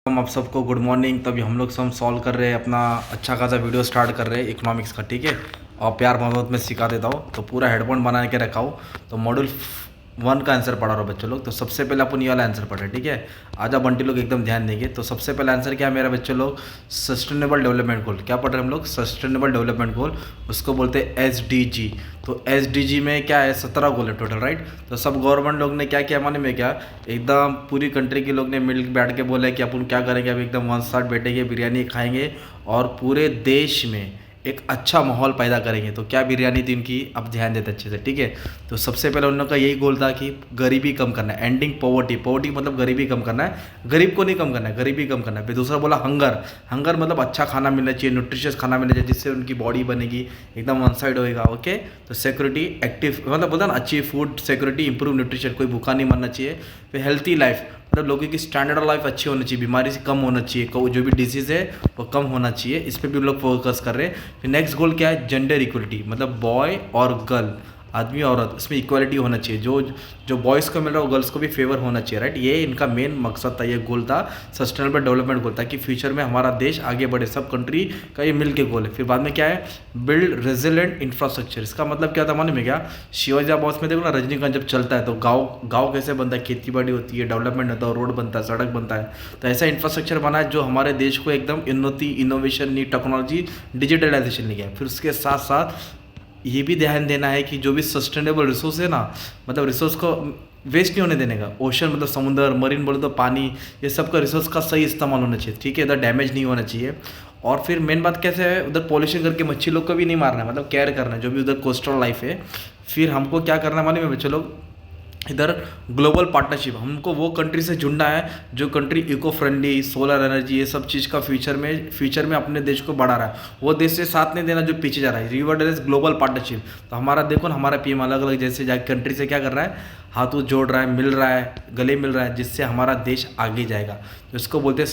हम आप सबको गुड मॉर्निंग। तभी हम लोग सब सॉल्व कर रहे हैं अपना अच्छा खासा वीडियो स्टार्ट कर रहे हैं इकोनॉमिक्स का, ठीक है। और प्यार मोहब्बत में सिखा देता हूँ, तो पूरा हेडफोन बना के रखा हूँ। तो मॉड्यूल 1 का आंसर पढ़ा रहा हूँ बच्चों लोग। तो सबसे पहले अपन ये वाला आंसर पढ़े, ठीक है। आजा बंटी लोग एकदम ध्यान देंगे। तो सबसे पहला आंसर क्या है मेरा बच्चों लोग? Sustainable development goal. क्या पढ़ रहे हैं हम लोग? सस्टेनेबल डेवलपमेंट गोल, उसको बोलते हैं SDG। तो SDG में क्या है? 17 गोल है टोटल, राइट। तो सब गवर्नमेंट लोग ने क्या किया माने में, क्या एकदम पूरी कंट्री के लोग ने मिल बैठ के बोला कि अपन क्या करेंगे, अभी एकदम वन साथ बैठेंगे, बिरयानी खाएंगे और पूरे देश में एक अच्छा माहौल पैदा करेंगे। तो क्या बिरयानी थी उनकी, अब ध्यान देते अच्छे से, ठीक है। तो सबसे पहले उन लोगों का यही गोल था कि गरीबी कम करना है, एंडिंग पॉवर्टी। पॉवर्टी मतलब गरीबी कम करना है, गरीब को नहीं कम करना है, गरीबी कम करना है। फिर दूसरा बोला हंगर। हंगर मतलब अच्छा खाना मिलना चाहिए, न्यूट्रिशियस खाना मिलना चाहिए, जिससे उनकी बॉडी बनेगी, एकदम वन साइड होएगा, ओके। तो सिक्योरिटी एक्टिव मतलब बोलता ना, अच्छी फूड सिक्योरिटी, इंप्रूव न्यूट्रिशन, कोई भूखा नहीं मरना चाहिए। फिर हेल्थी लाइफ मतलब लोगों की स्टैंडर्ड लाइफ अच्छी होनी चाहिए, बीमारी से कम होना चाहिए, जो भी डिजीज़ है वो कम होना चाहिए। इस पर भी लोग फोकस कर रहे हैं। फिर नेक्स्ट गोल क्या है? जेंडर इक्वलिटी, मतलब बॉय और गर्ल, आदमी औरत, इसमें इक्वालिटी होना चाहिए। जो जो बॉयज़ को मिल रहा है वो गर्ल्स को भी फेवर होना चाहिए, राइट। ये इनका मेन मकसद था, ये गोल था, सस्टेनेबल डेवलपमेंट गोल था कि फ्यूचर में हमारा देश आगे बढ़े। सब कंट्री का ये मिल के गोल है। फिर बाद में क्या है? Build resilient infrastructure. इसका मतलब क्या था मालूम है क्या? शिवाजी बॉस में देखो ना, रजनीकांत जब चलता है तो गाँव गाँव कैसे बनता है, खेती बाड़ी होती है, डेवलपमेंट होता है, रोड बनता है, सड़क बनता है। तो ऐसा इंफ्रास्ट्रक्चर बना है जो हमारे देश को एकदम उन्नति, इनोवेशन, न्यू टेक्नोलॉजी, डिजिटलाइजेशन ले गया। फिर उसके साथ साथ ये भी ध्यान देना है कि जो भी सस्टेनेबल रिसोर्स है ना, मतलब रिसोर्स को वेस्ट नहीं होने देने का। ओशन मतलब समुद्र, मरीन बोले तो पानी, ये सब का रिसोर्स का सही इस्तेमाल होना चाहिए, ठीक है। इधर डैमेज नहीं होना चाहिए। और फिर मेन बात कैसे है, उधर पॉल्यूशन करके मच्छी लोग को भी नहीं मारना है, मतलब केयर करना है जो भी उधर कोस्टल लाइफ है। फिर हमको क्या करना है मालूम है बच्चे लोग? इधर ग्लोबल पार्टनरशिप, हमको वो कंट्री से जुड़ना है जो country eco friendly, solar energy, ये सब चीज़ का फ्यूचर में अपने देश को बढ़ा रहा है। वो देश से साथ नहीं देना जो पीछे जा रहा है। River is global partnership. तो हमारा देखो ना, हमारा पीएम अलग अलग जैसे जाके कंट्री से क्या कर रहा है, हाथों जोड़ रहा है, मिल रहा है, गले मिल रहा है, जिससे हमारा देश आगे जाएगा। तो इसको बोलते हैं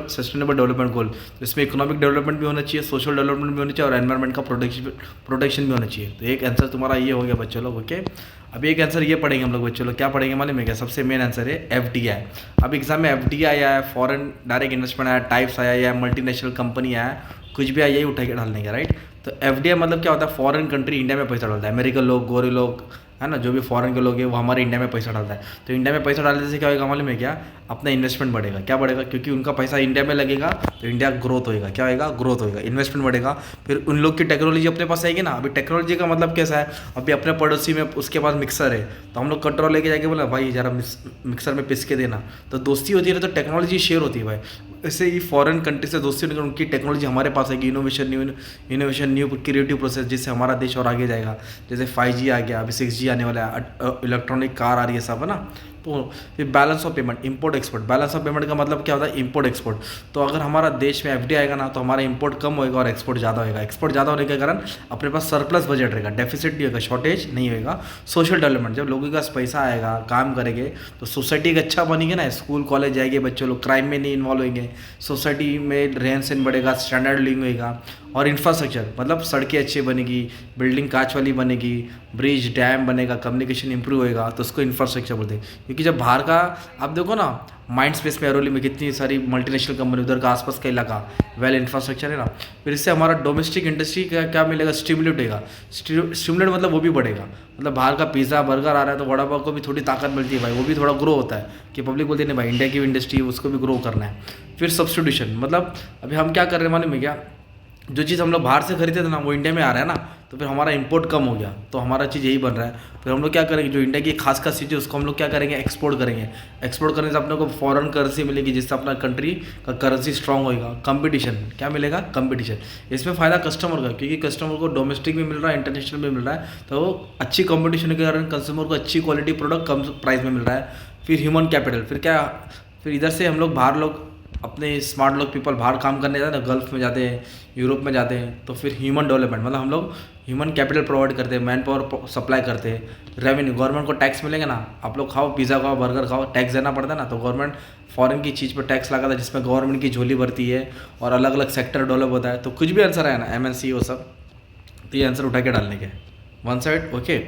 सस्टेनेबल डेवलपमेंट गोल। तो इसमें इकोनॉमिक डेवलपमेंट भी होना चाहिए, सोशल डेवलपमेंट भी होना चाहिए, और एनवायरमेंट का प्रोटेक्शन भी होना चाहिए। तो एक आंसर तुम्हारा ये हो गया बच्चों लोग, ओके। अभी एक आंसर ये पढ़ेंगे हम लोग बच्चों लोग। क्या पढ़ेंगे मालूम है क्या? सबसे मेन आंसर है FDI। अब एग्जाम में FDI आया है, फॉरेन डायरेक्ट इन्वेस्टमेंट आया, टाइप्स आया, या मल्टीनेशनल कंपनी आया, कुछ भी आया, यही उठा के डालने का, राइट। तो FDI मतलब क्या होता है? फॉरेन कंट्री इंडिया में पैसा डालता है। अमेरिकन लोग, गोरे लोग, है ना, जो भी फॉरेन के लोग हैं वो हमारे इंडिया में पैसा डालता है। तो इंडिया में पैसा डालने से क्या होगा मालूम है क्या? अपना इन्वेस्टमेंट बढ़ेगा। क्या बढ़ेगा? क्योंकि उनका पैसा इंडिया में लगेगा तो इंडिया ग्रोथ होएगा। क्या होएगा? ग्रोथ होएगा, इन्वेस्टमेंट बढ़ेगा। फिर उन लोग की टेक्नोलॉजी अपने पास आएगी ना। अभी टेक्नोलॉजी का मतलब कैसा है? अभी अपने पड़ोसी में उसके पास मिक्सर है, तो हम लोग कंट्रोल लेके जाके बोला भाई जरा मिक्सर में पिस के देना। तो दोस्ती होती है, तो टेक्नोलॉजी शेयर होती है भाई। ऐसे ही फॉरेन कंट्री से दोस्ती होने, उनकी टेक्नोलॉजी हमारे पास आएगी, इनोवेशन न्यू क्रिएटिव प्रोसेस, जिससे हमारा देश और आगे जाएगा। जैसे 5G आ गया, अभी 6G आने वाला है, इलेक्ट्रॉनिक कार आ रही है, सब है ना। तो फिर balance of payment, import export. Balance of payment का मतलब क्या होता है? Import export. तो अगर हमारा देश में FDI आएगा ना, तो हमारा इंपोर्ट कम होएगा और एक्सपोर्ट ज़्यादा होएगा। एक्सपोर्ट ज़्यादा होने के कारण अपने पास सरप्लस बजट रहेगा, डेफिसिट नहीं होगा, शॉर्टेज नहीं होगा। सोशल डेवलपमेंट, जब लोगों के पास पैसा आएगा, काम करेंगे, तो सोसाइटी एक अच्छा बनेगी ना, स्कूल कॉलेज जाएंगे बच्चों लोग, क्राइम में नहीं इन्वॉल्व होंगे, सोसाइटी में रहन सहन बढ़ेगा, स्टैंडर्ड लिविंग होएगा। और इंफ्रास्ट्रक्चर मतलब सड़कें अच्छी बनेगी, बिल्डिंग कांच वाली बनेगी, ब्रिज डैम बनेगा, कम्युनिकेशन इंप्रूव होएगा, तो उसको इंफ्रास्ट्रक्चर बोलते हैं। क्योंकि जब बाहर का, आप देखो ना, माइंड स्पेस में, अरोली में कितनी सारी मल्टीनेशनल कंपनी, उधर का आसपास का इलाका वेल इंफ्रास्ट्रक्चर है ना। फिर इससे हमारा डोमेस्टिक इंडस्ट्री का क्या मिलेगा? स्टिमुलेट होगा। स्टिमुलेट मतलब वो भी बढ़ेगा। मतलब बाहर का पिज़्ज़ा बर्गर आ रहा है तो वड़ा पाव को भी थोड़ी ताकत मिलती है भाई, वो भी थोड़ा ग्रो होता है कि पब्लिक बोलती है नहीं भाई, इंडिया की इंडस्ट्री उसको भी ग्रो करना है। फिर सब्स्टिट्यूशन मतलब अभी हम क्या कर रहे हैं मालूम है क्या? जो चीज़ हम लोग बाहर से खरीदते थे ना, वो इंडिया में आ रहा है ना, तो फिर हमारा इंपोर्ट कम हो गया, तो हमारा चीज़ यही बन रहा है। फिर हम लोग क्या करेंगे, जो इंडिया की खास खास चीज़ें उसको हम लोग क्या करेंगे? एक्सपोर्ट करेंगे। एक्सपोर्ट करने से अपने को फॉरेन करेंसी मिलेगी, जिससे अपना कंट्री का करेंसी स्ट्रांग होएगा। कंपटीशन, क्या मिलेगा? कंपटीशन। इसमें फ़ायदा कस्टमर का, क्योंकि कस्टमर को डोमेस्टिक भी मिल रहा है, इंटरनेशनल भी मिल रहा है। तो अच्छी कंपटीशन के कारण कंज्यूमर को अच्छी क्वालिटी प्रोडक्ट कम प्राइस में मिल रहा है। फिर ह्यूमन कैपिटल, फिर क्या, फिर इधर से हम लोग बाहर लोग, अपने स्मार्ट लोग पीपल बाहर काम करने जाते हैं ना, गल्फ में जाते हैं, यूरोप में जाते हैं। तो फिर ह्यूमन डेवलपमेंट मतलब हम लोग ह्यूमन कैपिटल प्रोवाइड करते हैं, मैन पावर सप्लाई करते हैं। रेवेन्यू, गवर्नमेंट को टैक्स मिलेगा ना। आप लोग खाओ, पिज़्ज़ा खाओ, बर्गर खाओ, टैक्स देना पड़ता है ना। तो गवर्नमेंट फॉरेन की चीज़ पर टैक्स लगाता है, जिसमें गवर्नमेंट की झोली भरती है और अलग अलग सेक्टर डेवलप होता है। तो कुछ भी आंसर है ना, MNC वो सब, तो ये आंसर उठा के डालने के वन साइड, ओके।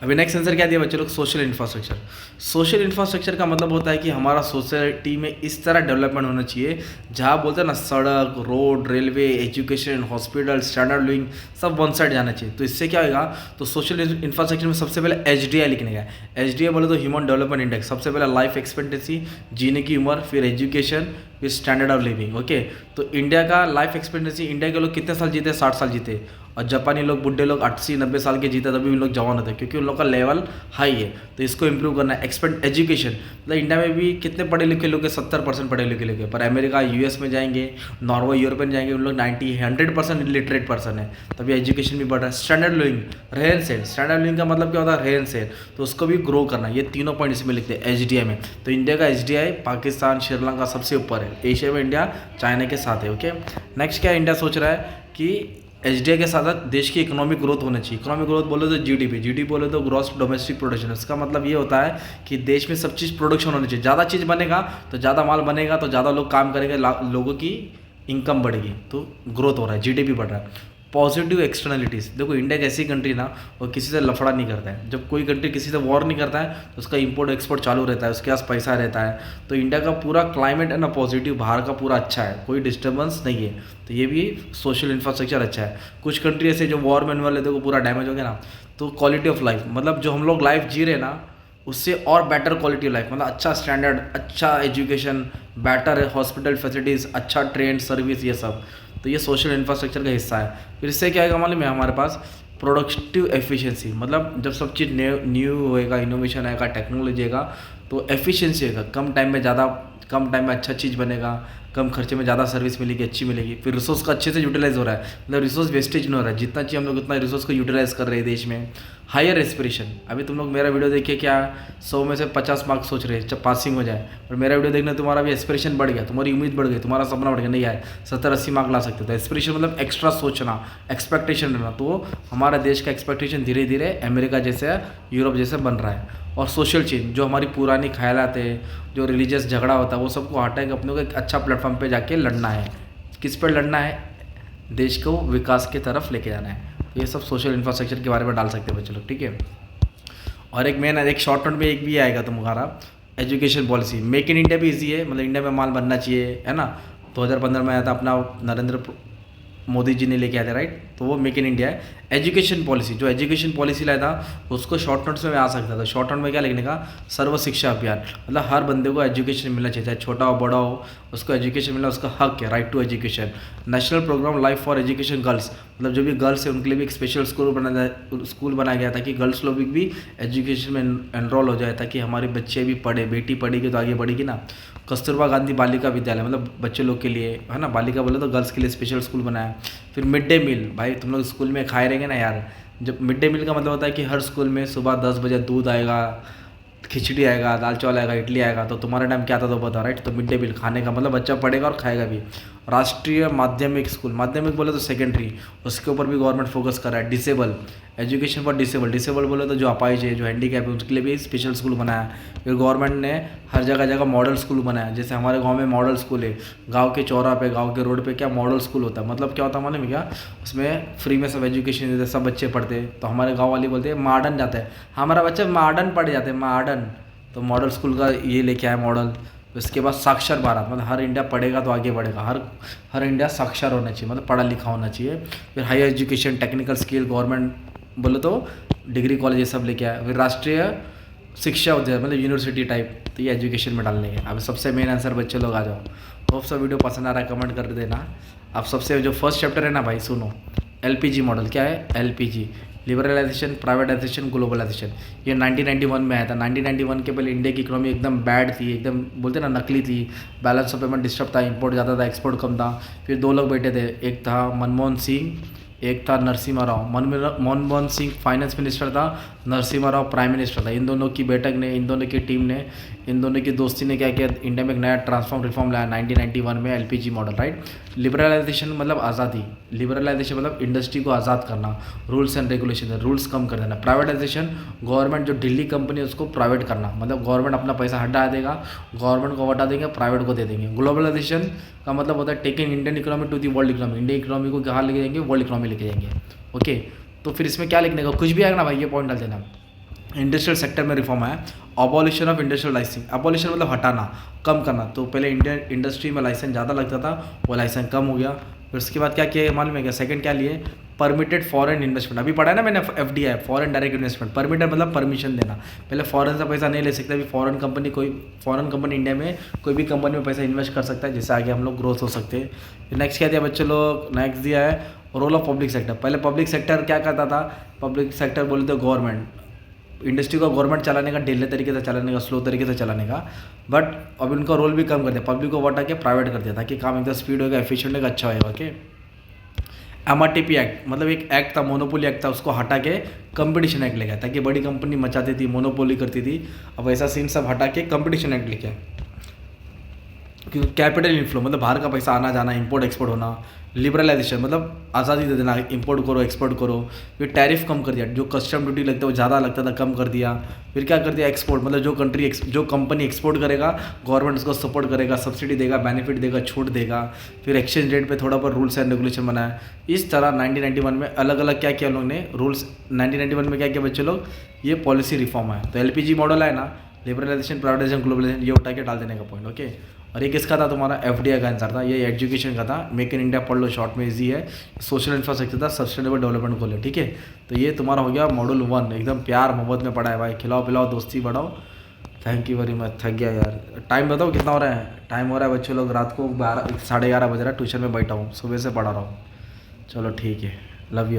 अभी नेक्स्ट आंसर क्या दिया बच्चे लोग, सोशल इंफ्रास्ट्रक्चर। सोशल इंफ्रास्ट्रक्चर का मतलब होता है कि हमारा सोसाइटी में इस तरह डेवलपमेंट होना चाहिए जहाँ बोलते हैं ना सड़क, road, railway, education, hospital, standard living सब वन साइड जाना चाहिए। तो इससे क्या होगा, तो सोशल इंफ्रास्ट्रक्चर में सबसे पहले HDI लिखने का है। HDI बोले तो ह्यूमन डेवलपमेंट इंडेक्स, सबसे पहले लाइफ एक्सपेक्टेंसी, जीने की उम्र, फिर एजुकेशन, फिर स्टैंडर्ड ऑफ लिविंग। ओके, तो इंडिया का लाइफ एक्सपेक्टेंसी, इंडिया के लोग कितने साल जीते, 60 साल जीते, और जापानी लोग, बुढ़े लोग 80-90 साल के जीते, तभी उन लोग जवान होते हैं क्योंकि उन लोग का लेवल हाई है। तो इसको इंप्रूव करना है। एक्सपेक्ट एजुकेशन, मतलब इंडिया में भी कितने पढ़े लिखे लोग हैं, 70% पढ़े लिखे लोग हैं, पर अमेरिका, US में जाएंगे, नॉर्वे, यूरोपियन जाएंगे, उन लोग 90-100% लिटरेट पर्सन है, तभी एजुकेशन भी बढ़ रहा है। स्टैंडर्ड लिविंग, रहन सहन, स्टैंडर्ड लिविंग का मतलब क्या होता है, रहन सहन, तो उसको भी ग्रो करना है। ये तीनों पॉइंट इसमें लिखते हैं HDI में। तो इंडिया का HDI पाकिस्तान, श्रीलंका सबसे ऊपर है, एशिया में इंडिया चाइना के साथ है। ओके, नेक्स्ट क्या इंडिया सोच रहा है कि HDI के साथ साथ देश की इकोनॉमिक ग्रोथ होनी चाहिए। इकोनॉमिक ग्रोथ बोले तो GDP बोले तो ग्रॉस डोमेस्टिक प्रोडक्शन। इसका मतलब ये होता है कि देश में सब चीज़ प्रोडक्शन होनी चाहिए, ज़्यादा चीज़ बनेगा तो ज़्यादा माल बनेगा, तो ज़्यादा लोग काम करेंगे, लोगों की इनकम बढ़ेगी, तो ग्रोथ हो रहा है, GDP बढ़ रहा है। पॉजिटिव एक्सटर्नलिटीज़, देखो इंडिया एक ऐसी कंट्री ना, वो किसी से लफड़ा नहीं करता है। जब कोई कंट्री किसी से वॉर नहीं करता है तो उसका इंपोर्ट एक्सपोर्ट चालू रहता है, उसके पास पैसा रहता है। तो इंडिया का पूरा क्लाइमेट है ना पॉजिटिव, बाहर का पूरा अच्छा है, कोई डिस्टर्बेंस नहीं है। तो ये भी सोशल इंफ्रास्ट्रक्चर अच्छा है। कुछ कंट्री ऐसे जो वॉर में इन्वॉल्व है, देखो पूरा डैमेज हो गया ना, तो क्वालिटी ऑफ लाइफ, मतलब जो हम लोग लाइफ जी रहे हैं ना, उससे और बेटर क्वालिटी ऑफ लाइफ, मतलब अच्छा स्टैंडर्ड, अच्छा एजुकेशन, बेटर हॉस्पिटल फैसिलिटीज़, अच्छा ट्रेन सर्विस, ये सब। तो ये सोशल इंफ्रास्ट्रक्चर का हिस्सा है। फिर इससे क्या है मालूम है, हमारे पास प्रोडक्टिव एफिशिएंसी, मतलब जब सब चीज़ न्यू होएगा, इनोवेशन आएगा, टेक्नोलॉजी आएगा, तो एफिशिएंसी आएगा, कम टाइम में ज़्यादा, कम टाइम में अच्छा चीज़ बनेगा, कम खर्चे में ज़्यादा सर्विस मिलेगी, अच्छी मिलेगी। फिर रिसोर्स का अच्छे से यूटिलाइज हो रहा है, मतलब रिसोर्स वेस्टेज नहीं हो रहा है, जितना चाहिए हम लोग उतना रिसोर्स को यूटिलाइज कर रहे हैं देश में। हायर एस्पिरेशन, अभी तुम लोग मेरा वीडियो देखिए, क्या 100 में से 50 मार्क्स सोच रहे हैं जब पासिंग हो जाए, और मेरा वीडियो देखने तुम्हारा भी एस्पिरेशन बढ़ गया, तुम्हारी उम्मीद बढ़ गई, तुम्हारा सपना बढ़ गया, नहीं आए 70-80 मार्क ला सकते। तो एस्पिरेशन मतलब एक्स्ट्रा सोचना, एक्सपेक्टेशन रहना। तो हमारा देश का एक्सपेक्टेशन धीरे धीरे अमेरिका जैसे, यूरोप जैसे बन रहा है। और सोशल चेंज, जो हमारी पुरानी ख्यालात है, जो रिलीजियस झगड़ा होता है, वो सबको हटा के अपने को एक अच्छा प्लेटफॉर्म पे जाके लड़ना है। किस पर लड़ना है, देश को विकास की तरफ लेके जाना है। ये सब सोशल इंफ्रास्ट्रक्चर के बारे में डाल सकते हैं बच्चे लोग, ठीक है। और एक मेन, एक शॉर्ट टर्म में एक भी आएगा तुम्हारा education policy. Make in India भी इजी है, मतलब इंडिया में माल बनना चाहिए, है ना। 2015 में आया था अपना, नरेंद्र मोदी जी ने लेके आए थे, राइट। तो वो मेक इन इंडिया है। एजुकेशन पॉलिसी, जो एजुकेशन पॉलिसी लाया था उसको शॉर्ट नोट्स में आ सकता था। शॉर्ट नोट में क्या लिखने का, सर्व शिक्षा अभियान, मतलब हर बंदे को एजुकेशन मिलना चाहिए, चाहे छोटा हो बड़ा हो, उसको एजुकेशन मिलना उसका हक है, right to education. National programme life for education girls, मतलब जो भी गर्ल्स है उनके लिए भी एक स्पेशल स्कूल बनाया गया ताकि गर्ल्स लोग भी एजुकेशन में एनरोल हो जाए, ताकि हमारे बच्चे भी पढ़े, बेटी पढ़ेगी तो आगे बढ़ेगी ना। कस्तूरबा गांधी बालिका विद्यालय, मतलब बच्चे लोग के लिए, है ना, बालिका बोले तो गर्ल्स के लिए स्पेशल स्कूल बनाया। फिर मिड डे मील, भाई तुम लोग स्कूल में खाए रहेंगे ना यार, जब मिड डे मील का मतलब होता है कि हर स्कूल में सुबह 10 बजे दूध आएगा, खिचड़ी आएगा, दाल चावल आएगा, इडली आएगा। तो तुम्हारे टाइम क्या था तो बताओ, राइट। तो मिड डे मील खाने का मतलब बच्चा पढ़ेगा और खाएगा भी। राष्ट्रीय माध्यमिक स्कूल, माध्यमिक बोले तो सेकेंडरी, उसके ऊपर भी गवर्नमेंट फोकस कर रहा है। डिसेबल, एजुकेशन फॉर डिसेबल बोले तो जो अपाहिज है, जो हैंडीकैप है, उसके लिए भी स्पेशल स्कूल बनाया। फिर गवर्नमेंट ने हर जगह जगह मॉडल स्कूल बनाया, जैसे हमारे गांव में मॉडल स्कूल है, गांव के चौराहे पे, गांव के रोड पे क्या मॉडल स्कूल होता है। मतलब क्या होता है मालूम है क्या, उसमें फ्री में सब एजुकेशन देते, सब बच्चे पढ़ते। तो हमारे गाँव वाले बोलते हैं मॉडर्न जाता है, हमारा बच्चा मॉडर्न पढ़ जाते हैं, मॉडर्न। तो मॉडल स्कूल का ये लेके आया मॉडल। उसके बाद साक्षर भारत, मतलब हर इंडिया पढ़ेगा तो आगे बढ़ेगा, हर इंडिया साक्षर होना चाहिए, मतलब पढ़ा लिखा होना चाहिए। फिर high education, technical skill, government बोले तो डिग्री कॉलेज ये सब लेके आया। फिर राष्ट्रीय शिक्षा उद्यान, मतलब यूनिवर्सिटी टाइप, तो ये एजुकेशन में डालने के। अब सबसे मेन आंसर बच्चे लोग आ जाओ। होप सब वीडियो पसंद आ रहा है, कमेंट कर देना। अब सबसे जो फर्स्ट चैप्टर है ना भाई, सुनो, LPG मॉडल। क्या है LPG, लिबरलाइजेशन, प्राइवेटाइजेशन, ग्लोबलाइजेशन। ये 1991 में आया था। 1991 के पहले इंडिया की इकोनॉमी एकदम बैड थी, एकदम बोलते ना नकली थी, बैलेंस ऑफ पेमेंट डिस्टर्ब था, इंपोर्ट ज़्यादा था, एक्सपोर्ट कम था। फिर दो लोग बैठे थे, एक था मनमोहन सिंह, एक था नरसिम्हा राव। मनमोहन सिंह फाइनेंस मिनिस्टर था, नरसिम्हा राव प्राइम मिनिस्टर था। इन दोनों की बैठक ने, इन दोनों की टीम ने, इन दोनों की दोस्ती ने क्या किया, इंडिया में एक नया ट्रांसफॉर्म रिफॉर्म लाया 1991 में, LPG मॉडल, राइट। लिबरलाइजेशन मतलब आज़ादी, लिबरलाइजेशन मतलब इंडस्ट्री को आज़ाद करना, रूल्स एंड रेगुलेशन, रूल्स कम कर देना। प्राइवेटाइजेशन, गवर्नमेंट जो दिल्ली कंपनी है उसको प्राइवेट करना, मतलब गवर्नमेंट अपना पैसा हटा देगा, गवर्नमेंट को हटा देंगे, प्राइवेट को दे देंगे। ग्लोबलाइजेशन का मतलब होता है taking Indian economy to the world economy, Indian economy को कहाँ लेके जाएंगे, वर्ल्ड इकोनॉमी लेके जाएंगे। ओके, तो फिर इसमें क्या लिखने का, कुछ भी आएगा ना भाई, ये पॉइंट डाल देना। इंडस्ट्रियल सेक्टर में रिफॉर्म आया। Abolition of industrial licence, abolition मतलब हटाना, कम करना। तो पहले इंडियन इंडस्ट्री में लाइसेंस ज़्यादा लगता था, वो लाइसेंस कम हो गया। फिर उसके बाद क्या किया मालूम है क्या? सेकंड क्या लिए? Permitted foreign investment. अभी पढ़ा है ना मैंने, FDI, foreign direct investment. Permitted मतलब परमिशन देना। पहले फॉरेन से पैसा नहीं ले सकते, अभी फॉरेन कंपनी इंडिया में कोई भी कंपनी में पैसा इन्वेस्ट कर सकता है, जिससे आगे हम लोग ग्रोथ हो सकते हैं। फिर नेक्स्ट क्या दिया बच्चे लोग? नेक्स्ट दिया है रोल ऑफ पब्लिक सेक्टर। पहले पब्लिक सेक्टर क्या करता था? पब्लिक सेक्टर बोलते गवर्नमेंट, इंडस्ट्री को गवर्नमेंट चलाने का, ढीले तरीके से चलाने का, स्लो तरीके से चलाने का। बट अब उनका रोल भी कम कर दिया, पब्लिक को हटा के प्राइवेट कर दिया, ताकि काम एकदम स्पीड होगा, एफिशिएंट होगा, अच्छा होगा। ओके। MRTP एक्ट मतलब एक एक्ट था, मोनोपोली एक्ट था, उसको हटा के कंपटीशन एक्ट ले गया, ताकि बड़ी कंपनी मचाती थी, मोनोपोली करती थी। अब ऐसा सीन सब हटा के कंपटीशन एक्ट लेके आए। क्योंकि कैपिटल इनफ्लो मतलब बाहर का पैसा आना जाना, इंपोर्ट एक्सपोर्ट होना। लिबरलाइजेशन मतलब आज़ादी दे देना, इंपोर्ट करो एक्सपोर्ट करो। फिर टैरिफ कम कर दिया, जो कस्टम ड्यूटी लगता है वो ज़्यादा लगता था, कम कर दिया। फिर क्या कर दिया? एक्सपोर्ट मतलब जो कंपनी एक्सपोर्ट करेगा, गवर्नमेंट उसको सपोर्ट करेगा, सब्सिडी देगा, बेनिफिट देगा, छूट देगा। फिर एक्सचेंज रेट पे थोड़ा बहुत रूल्स एंड रेगुलेशन बनाया। इस तरह 1991 में अलग अलग क्या किया लोग ने रूल्स। 1991 में क्या किया बच्चे लोग? ये पॉलिसी रिफॉर्म आया। तो LPG मॉडल है ना, लिबरलाइजेशन, प्राइवेटाइजेशन, ग्लोबलाइजेशन, ये उठा के डाल देने का पॉइंट। ओके। और ये किसका था? तुम्हारा FDI का आंसर था। ये एजुकेशन का था। मेक इन इंडिया पढ़ लो, शॉर्ट में इजी है। सोशल इंफ्रास्ट्रक्चर था, सस्टेनेबल डेवलपमेंट को ले, ठीक है। तो ये तुम्हारा हो गया मॉड्यूल 1, एकदम प्यार मोहब्बत में पढ़ा है भाई। खिलाओ पिलाओ, दोस्ती बढ़ाओ। Thank you very much. थक गया यार। टाइम बताओ कितना हो रहा है? टाइम हो रहा है बच्चों लोग, रात को 11 साढ़े 11 बज रहा है, ट्यूशन में बैठा हूँ, सुबह से पढ़ा रहा हूँ। चलो ठीक है, लव यू।